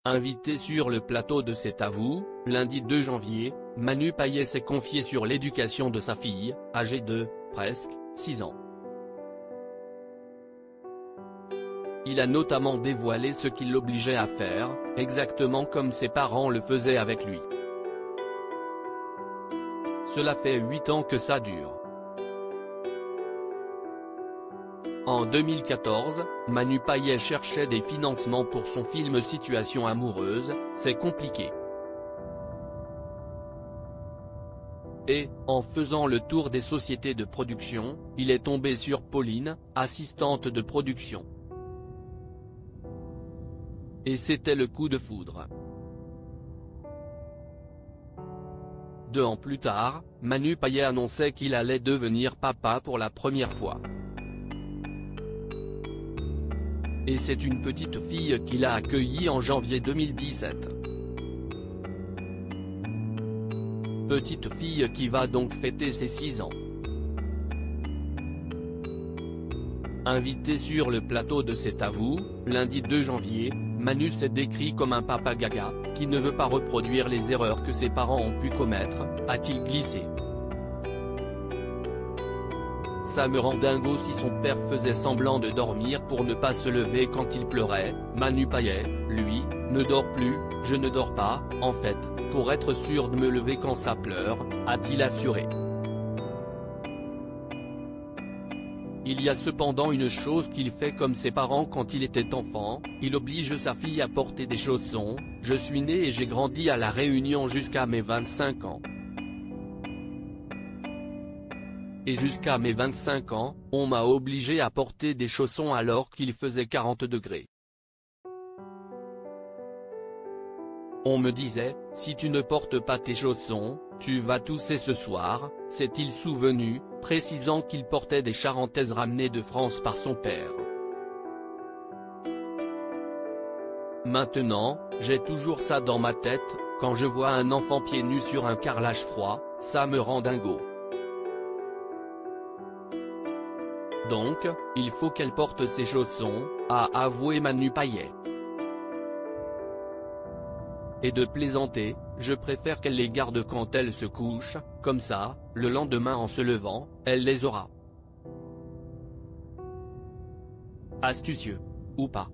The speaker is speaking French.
Invité sur le plateau de C'est à vous, lundi 2 janvier, Manu Payet s'est confié sur l'éducation de sa fille, âgée de, presque, 6 ans. Il a notamment dévoilé ce qui l'obligeait à faire, exactement comme ses parents le faisaient avec lui. Cela fait 8 ans que ça dure. En 2014, Manu Payet cherchait des financements pour son film Situation amoureuse, c'est compliqué. Et, en faisant le tour des sociétés de production, il est tombé sur Pauline, assistante de production. Et c'était le coup de foudre. 2 ans plus tard, Manu Payet annonçait qu'il allait devenir papa pour la première fois. Et c'est une petite fille qu'il a accueillie en janvier 2017. Petite fille qui va donc fêter ses 6 ans. Invité sur le plateau de C'est à vous, lundi 2 janvier, Manu s'est décrit comme un papa gaga, qui ne veut pas reproduire les erreurs que ses parents ont pu commettre, a-t-il glissé. Ça me rend dingo si son père faisait semblant de dormir pour ne pas se lever quand il pleurait. Manu Payet, lui, ne dort plus, je ne dors pas, en fait, pour être sûr de me lever quand ça pleure, a-t-il assuré. Il y a cependant une chose qu'il fait comme ses parents quand il était enfant, il oblige sa fille à porter des chaussons. Je suis né et j'ai grandi à La Réunion jusqu'à mes 25 ans. Et jusqu'à mes 25 ans, on m'a obligé à porter des chaussons alors qu'il faisait 40 degrés. On me disait, si tu ne portes pas tes chaussons, tu vas tousser ce soir, s'est-il souvenu, précisant qu'il portait des charentaises ramenées de France par son père. Maintenant, j'ai toujours ça dans ma tête, quand je vois un enfant pieds nus sur un carrelage froid, ça me rend dingo. Donc, il faut qu'elle porte ses chaussons, a avoué Manu Payet. Et de plaisanter, je préfère qu'elle les garde quand elle se couche, comme ça, le lendemain en se levant, elle les aura. Astucieux. Ou pas.